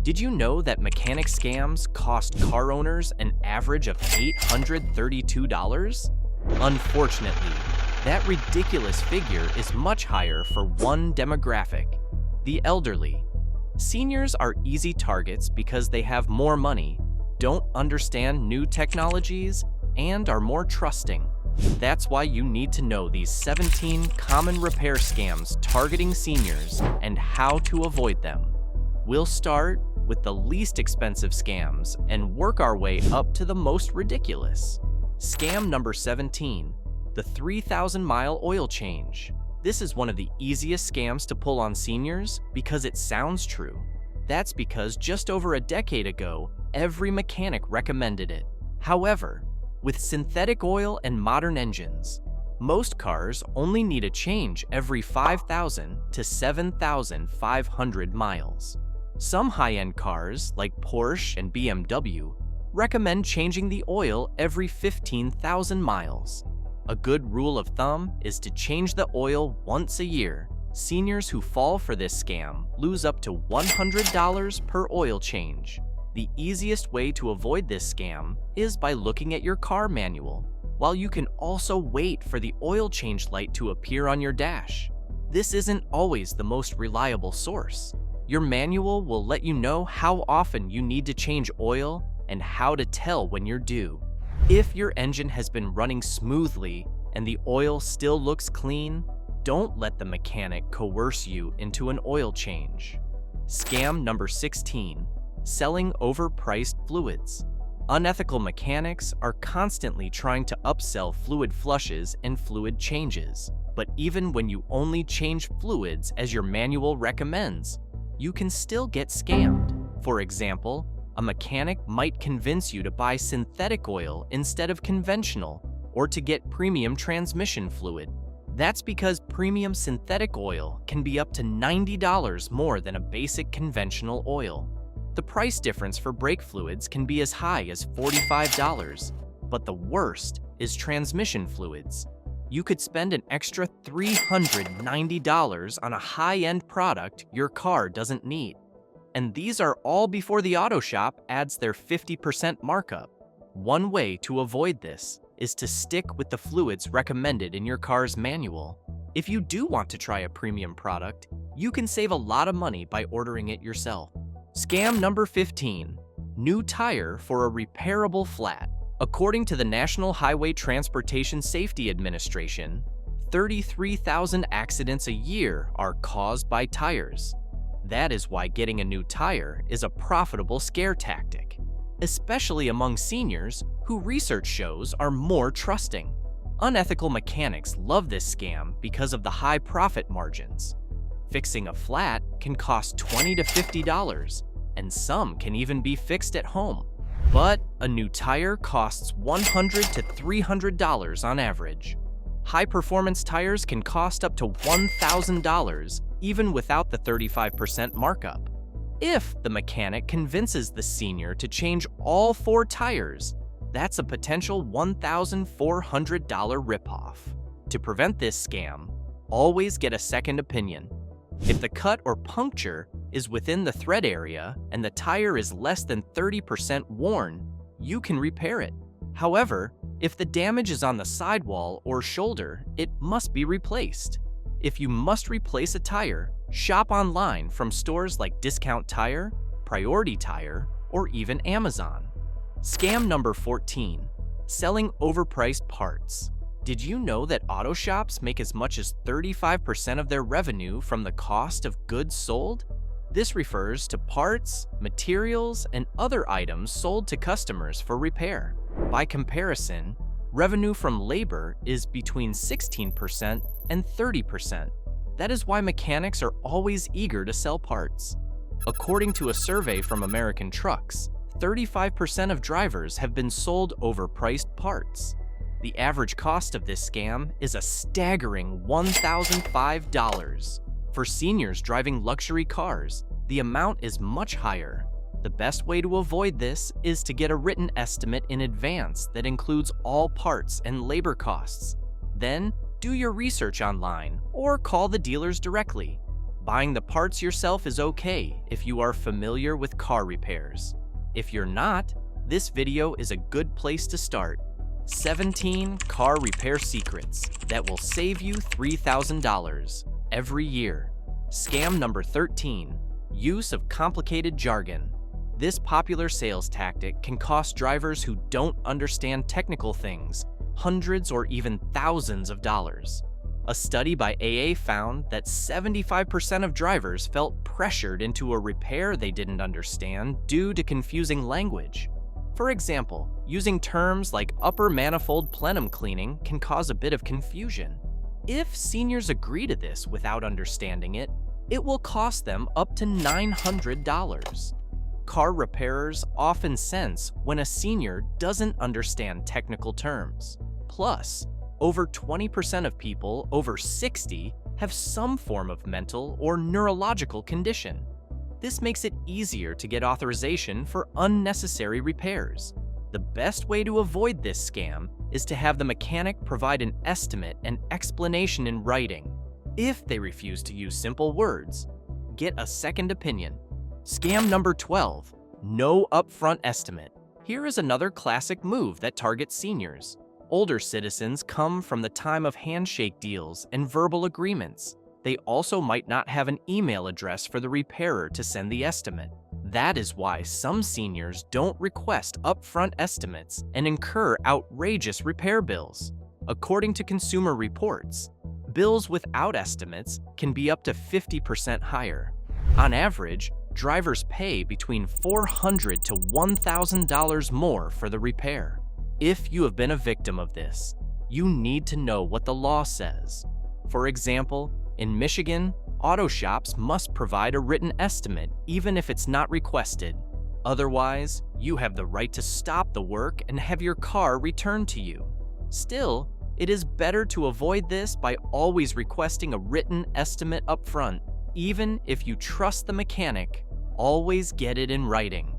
Did you know that mechanic scams cost car owners an average of $832? Unfortunately, that ridiculous figure is much higher for one demographic: the elderly. Seniors are easy targets because they have more money, don't understand new technologies, and are more trusting. That's why you need to know these 17 common repair scams targeting seniors and how to avoid them. We'll start with the least expensive scams and work our way up to the most ridiculous. Scam number 17, the 3,000-mile oil change. This is one of the easiest scams to pull on seniors because it sounds true. That's because just over a decade ago, every mechanic recommended it. However, with synthetic oil and modern engines, most cars only need a change every 5,000 to 7,500 miles. Some high-end cars, like Porsche and BMW, recommend changing the oil every 15,000 miles. A good rule of thumb is to change the oil once a year. Seniors who fall for this scam lose up to $100 per oil change. The easiest way to avoid this scam is by looking at your car manual, while you can also wait for the oil change light to appear on your dash. This isn't always the most reliable source. Your manual will let you know how often you need to change oil and how to tell when you're due. If your engine has been running smoothly and the oil still looks clean, don't let the mechanic coerce you into an oil change. Scam number 16, selling overpriced fluids. Unethical mechanics are constantly trying to upsell fluid flushes and fluid changes. But even when you only change fluids as your manual recommends, you can still get scammed. For example, a mechanic might convince you to buy synthetic oil instead of conventional, or to get premium transmission fluid. That's because premium synthetic oil can be up to $90 more than a basic conventional oil. The price difference for brake fluids can be as high as $45, but the worst is transmission fluids. You could spend an extra $390 on a high-end product your car doesn't need. And these are all before the auto shop adds their 50% markup. One way to avoid this is to stick with the fluids recommended in your car's manual. If you do want to try a premium product, you can save a lot of money by ordering it yourself. Scam number 15, new tire for a repairable flat. According to the National Highway Transportation Safety Administration, 33,000 accidents a year are caused by tires. That is why getting a new tire is a profitable scare tactic, especially among seniors who research shows are more trusting. Unethical mechanics love this scam because of the high profit margins. Fixing a flat can cost $20 to $50, and some can even be fixed at home. But a new tire costs $100 to $300 on average. High-performance tires can cost up to $1,000 even without the 35% markup. If the mechanic convinces the senior to change all 4 tires, that's a potential $1,400 ripoff. To prevent this scam, always get a second opinion. If the cut or puncture is within the thread area and the tire is less than 30% worn, you can repair it. However, if the damage is on the sidewall or shoulder, it must be replaced. If you must replace a tire, shop online from stores like Discount Tire, Priority Tire, or even Amazon. Scam number 14, selling overpriced parts. Did you know that auto shops make as much as 35% of their revenue from the cost of goods sold? This refers to parts, materials, and other items sold to customers for repair. By comparison, revenue from labor is between 16% and 30%. That is why mechanics are always eager to sell parts. According to a survey from American Trucks, 35% of drivers have been sold overpriced parts. The average cost of this scam is a staggering $1,005. For seniors driving luxury cars, the amount is much higher. The best way to avoid this is to get a written estimate in advance that includes all parts and labor costs. Then, do your research online or call the dealers directly. Buying the parts yourself is okay if you are familiar with car repairs. If you're not, this video is a good place to start. 17 car repair secrets that will save you $3,000 every year. Scam number 13, use of complicated jargon. This popular sales tactic can cost drivers who don't understand technical things hundreds or even thousands of dollars. A study by AA found that 75% of drivers felt pressured into a repair they didn't understand due to confusing language. For example, using terms like upper manifold plenum cleaning can cause a bit of confusion. If seniors agree to this without understanding it, it will cost them up to $900. Car repairers often sense when a senior doesn't understand technical terms. Plus, over 20% of people over 60 have some form of mental or neurological condition. This makes it easier to get authorization for unnecessary repairs. The best way to avoid this scam is to have the mechanic provide an estimate and explanation in writing. If they refuse to use simple words, get a second opinion. Scam number 12, no upfront estimate. Here is another classic move that targets seniors. Older citizens come from the time of handshake deals and verbal agreements. They also might not have an email address for the repairer to send the estimate. That is why some seniors don't request upfront estimates and incur outrageous repair bills. According to Consumer Reports, bills without estimates can be up to 50% higher. On average, drivers pay between $400 to $1,000 more for the repair. If you have been a victim of this, you need to know what the law says. For example, in Michigan, auto shops must provide a written estimate even if it's not requested. Otherwise, you have the right to stop the work and have your car returned to you. Still, it is better to avoid this by always requesting a written estimate up front. Even if you trust the mechanic, always get it in writing.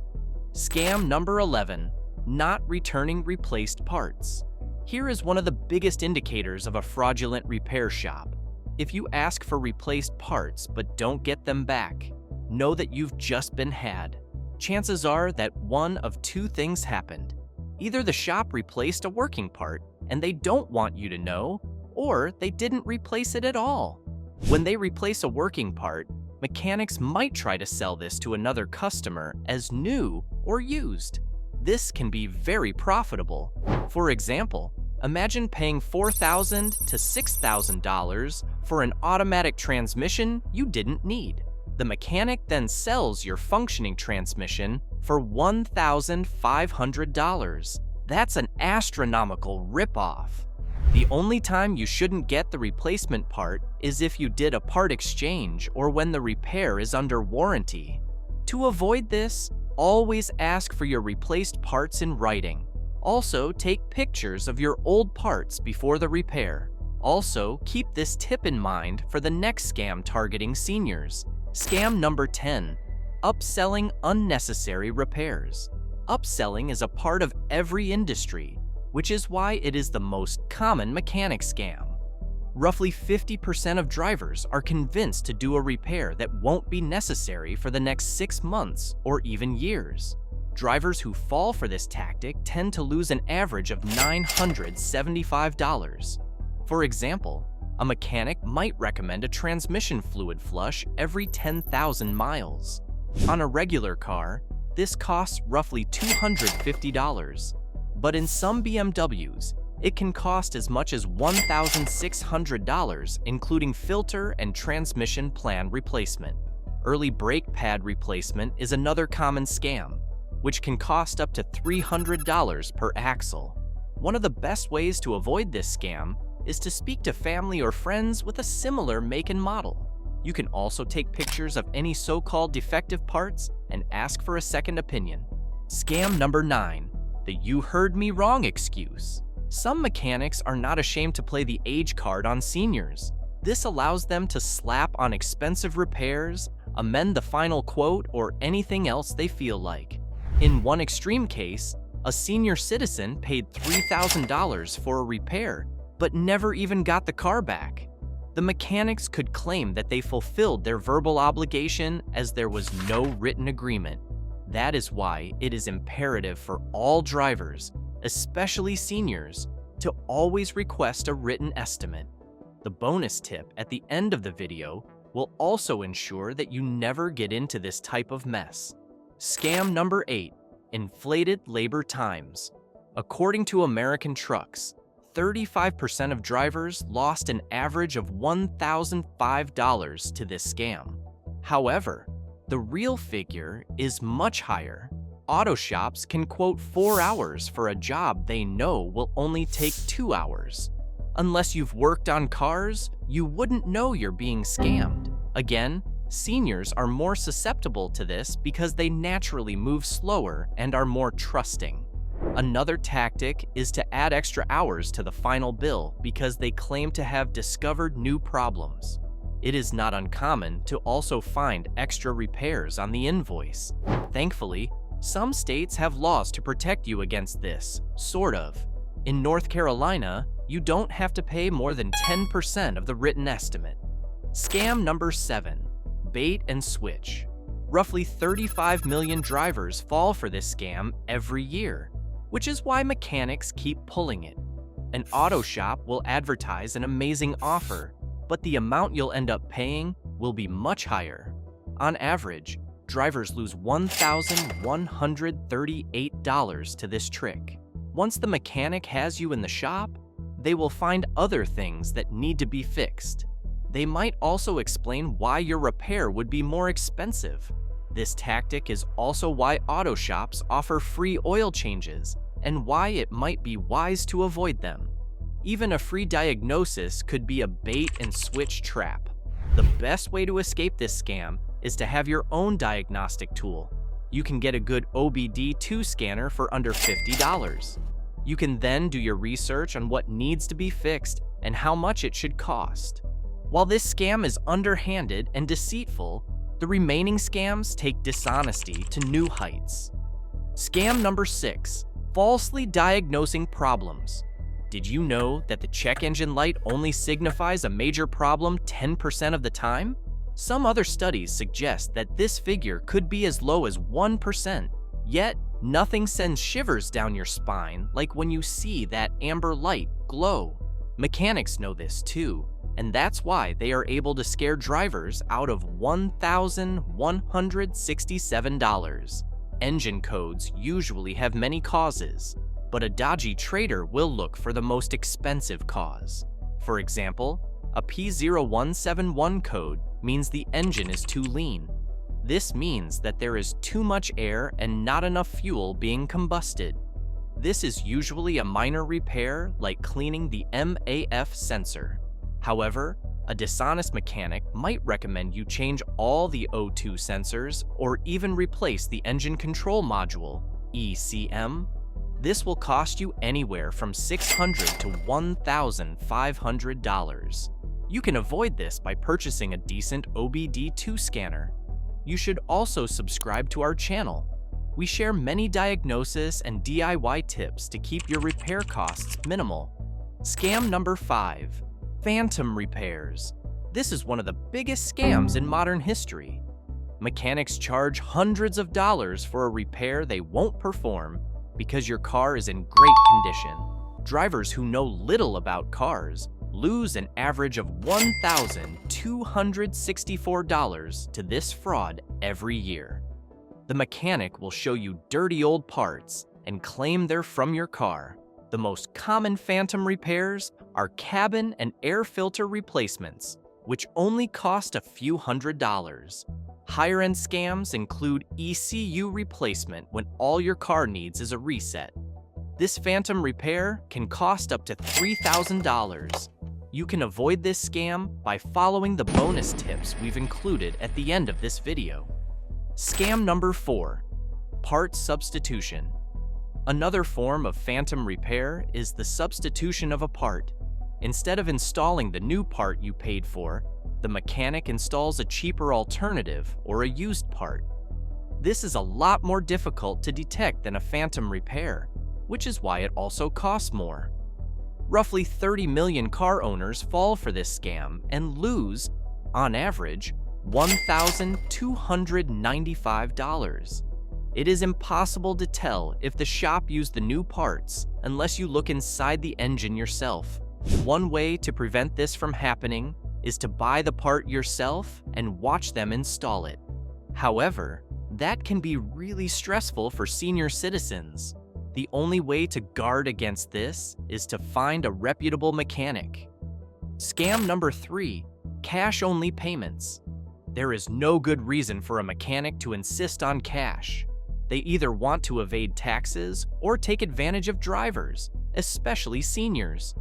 Scam number 11, not returning replaced parts. Here is one of the biggest indicators of a fraudulent repair shop. If you ask for replaced parts but don't get them back, know that you've just been had. Chances are that one of two things happened. Either the shop replaced a working part and they don't want you to know, or they didn't replace it at all. When they replace a working part, mechanics might try to sell this to another customer as new or used. This can be very profitable. For example, imagine paying $4,000 to $6,000 for an automatic transmission you didn't need. The mechanic then sells your functioning transmission for $1,500. That's an astronomical ripoff. The only time you shouldn't get the replacement part is if you did a part exchange or when the repair is under warranty. To avoid this, always ask for your replaced parts in writing. Also, take pictures of your old parts before the repair. Also, keep this tip in mind for the next scam targeting seniors. Scam number 10, upselling unnecessary repairs. Upselling is a part of every industry, which is why it is the most common mechanic scam. Roughly 50% of drivers are convinced to do a repair that won't be necessary for the next 6 months or even years. Drivers who fall for this tactic tend to lose an average of $975. For example, a mechanic might recommend a transmission fluid flush every 10,000 miles. On a regular car, this costs roughly $250. But in some BMWs, it can cost as much as $1,600, including filter and transmission plan replacement. Early brake pad replacement is another common scam, which can cost up to $300 per axle. One of the best ways to avoid this scam is to speak to family or friends with a similar make and model. You can also take pictures of any so-called defective parts and ask for a second opinion. Scam number 9, the "you heard me wrong" excuse. Some mechanics are not ashamed to play the age card on seniors. This allows them to slap on expensive repairs, amend the final quote, or anything else they feel like. In one extreme case, a senior citizen paid $3,000 for a repair, but never even got the car back. The mechanics could claim that they fulfilled their verbal obligation as there was no written agreement. That is why it is imperative for all drivers, especially seniors, to always request a written estimate. The bonus tip at the end of the video will also ensure that you never get into this type of mess. Scam number 8, inflated labor times. According to American Trucks, 35% of drivers lost an average of $1,005 to this scam. However, the real figure is much higher. Auto shops can quote 4 hours for a job they know will only take 2 hours. Unless you've worked on cars, you wouldn't know you're being scammed. Again, seniors are more susceptible to this because they naturally move slower and are more trusting. Another tactic is to add extra hours to the final bill because they claim to have discovered new problems. It is not uncommon to also find extra repairs on the invoice. Thankfully, some states have laws to protect you against this, sort of. In North Carolina, you don't have to pay more than 10% of the written estimate. Scam number 7, bait and switch. Roughly 35 million drivers fall for this scam every year, which is why mechanics keep pulling it. An auto shop will advertise an amazing offer, but the amount you'll end up paying will be much higher. On average, drivers lose $1,138 to this trick. Once the mechanic has you in the shop, they will find other things that need to be fixed. They might also explain why your repair would be more expensive. This tactic is also why auto shops offer free oil changes and why it might be wise to avoid them. Even a free diagnosis could be a bait and switch trap. The best way to escape this scam is to have your own diagnostic tool. You can get a good OBD2 scanner for under $50. You can then do your research on what needs to be fixed and how much it should cost. While this scam is underhanded and deceitful, the remaining scams take dishonesty to new heights. Scam number 6, falsely diagnosing problems. Did you know that the check engine light only signifies a major problem 10% of the time? Some other studies suggest that this figure could be as low as 1%. Yet, nothing sends shivers down your spine like when you see that amber light glow. Mechanics know this too, and that's why they are able to scare drivers out of $1,167. Engine codes usually have many causes, but a dodgy trader will look for the most expensive cause. For example, a P0171 code means the engine is too lean. This means that there is too much air and not enough fuel being combusted. This is usually a minor repair like cleaning the MAF sensor. However, a dishonest mechanic might recommend you change all the O2 sensors or even replace the engine control module, ECM. This will cost you anywhere from $600 to $1,500. You can avoid this by purchasing a decent OBD2 scanner. You should also subscribe to our channel. We share many diagnosis and DIY tips to keep your repair costs minimal. Scam number 5, phantom repairs. This is one of the biggest scams in modern history. Mechanics charge hundreds of dollars for a repair they won't perform because your car is in great condition. Drivers who know little about cars lose an average of $1,264 to this fraud every year. The mechanic will show you dirty old parts and claim they're from your car. The most common phantom repairs are cabin and air filter replacements, which only cost a few $100s. Higher-end scams include ECU replacement when all your car needs is a reset. This phantom repair can cost up to $3,000. You can avoid this scam by following the bonus tips we've included at the end of this video. Scam number 4, part substitution. Another form of phantom repair is the substitution of a part. Instead of installing the new part you paid for, the mechanic installs a cheaper alternative or a used part. This is a lot more difficult to detect than a phantom repair, which is why it also costs more. Roughly 30 million car owners fall for this scam and lose, on average, $1,295. It is impossible to tell if the shop used the new parts unless you look inside the engine yourself. One way to prevent this from happening is to buy the part yourself and watch them install it. However, that can be really stressful for senior citizens. The only way to guard against this is to find a reputable mechanic. Scam number 3, cash-only payments. There is no good reason for a mechanic to insist on cash. They either want to evade taxes or take advantage of drivers, especially seniors.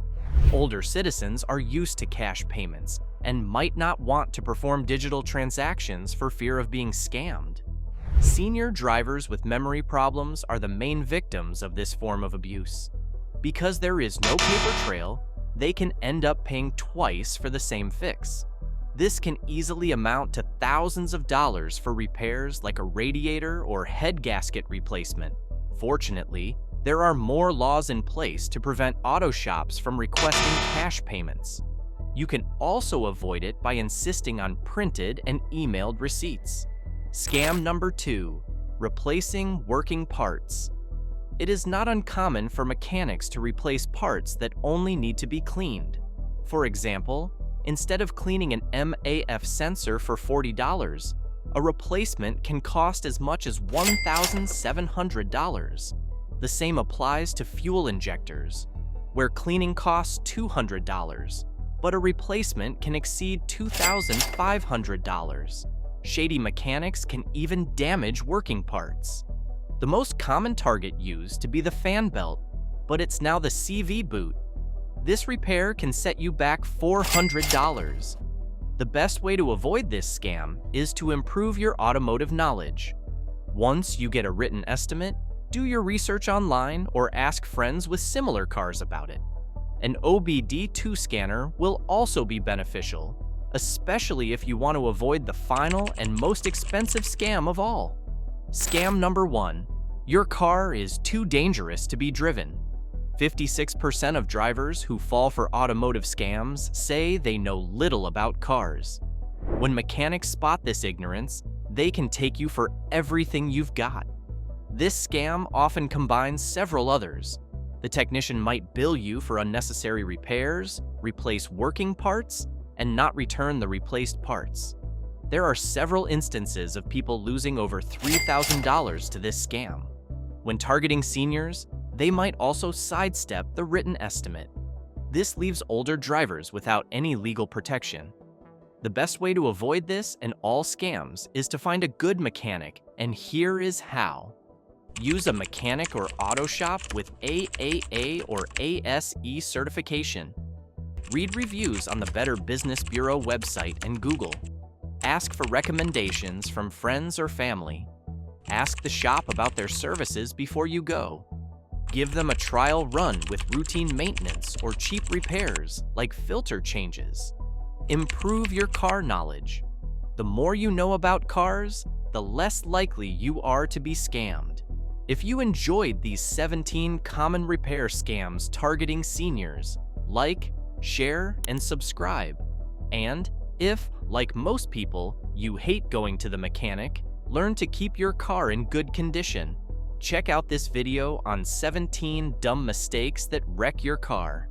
Older citizens are used to cash payments and might not want to perform digital transactions for fear of being scammed. Senior drivers with memory problems are the main victims of this form of abuse. Because there is no paper trail, they can end up paying twice for the same fix. This can easily amount to thousands of dollars for repairs like a radiator or head gasket replacement. Fortunately, there are more laws in place to prevent auto shops from requesting cash payments. You can also avoid it by insisting on printed and emailed receipts. Scam number 2, replacing working parts. It is not uncommon for mechanics to replace parts that only need to be cleaned. For example, instead of cleaning an MAF sensor for $40, a replacement can cost as much as $1,700. The same applies to fuel injectors, where cleaning costs $200, but a replacement can exceed $2,500. Shady mechanics can even damage working parts. The most common target used to be the fan belt, but it's now the CV boot. This repair can set you back $400. The best way to avoid this scam is to improve your automotive knowledge. Once you get a written estimate, do your research online or ask friends with similar cars about it. An OBD2 scanner will also be beneficial, especially if you want to avoid the final and most expensive scam of all. Scam number 1, your car is too dangerous to be driven. 56% of drivers who fall for automotive scams say they know little about cars. When mechanics spot this ignorance, they can take you for everything you've got. This scam often combines several others. The technician might bill you for unnecessary repairs, replace working parts, and not return the replaced parts. There are several instances of people losing over $3,000 to this scam. When targeting seniors, they might also sidestep the written estimate. This leaves older drivers without any legal protection. The best way to avoid this and all scams is to find a good mechanic, and here is how. Use a mechanic or auto shop with AAA or ASE certification. Read reviews on the Better Business Bureau website and Google. Ask for recommendations from friends or family. Ask the shop about their services before you go. Give them a trial run with routine maintenance or cheap repairs like filter changes. Improve your car knowledge. The more you know about cars, the less likely you are to be scammed. If you enjoyed these 17 common repair scams targeting seniors, like, share, and subscribe. And if, like most people, you hate going to the mechanic, learn to keep your car in good condition. Check out this video on 17 dumb mistakes that wreck your car.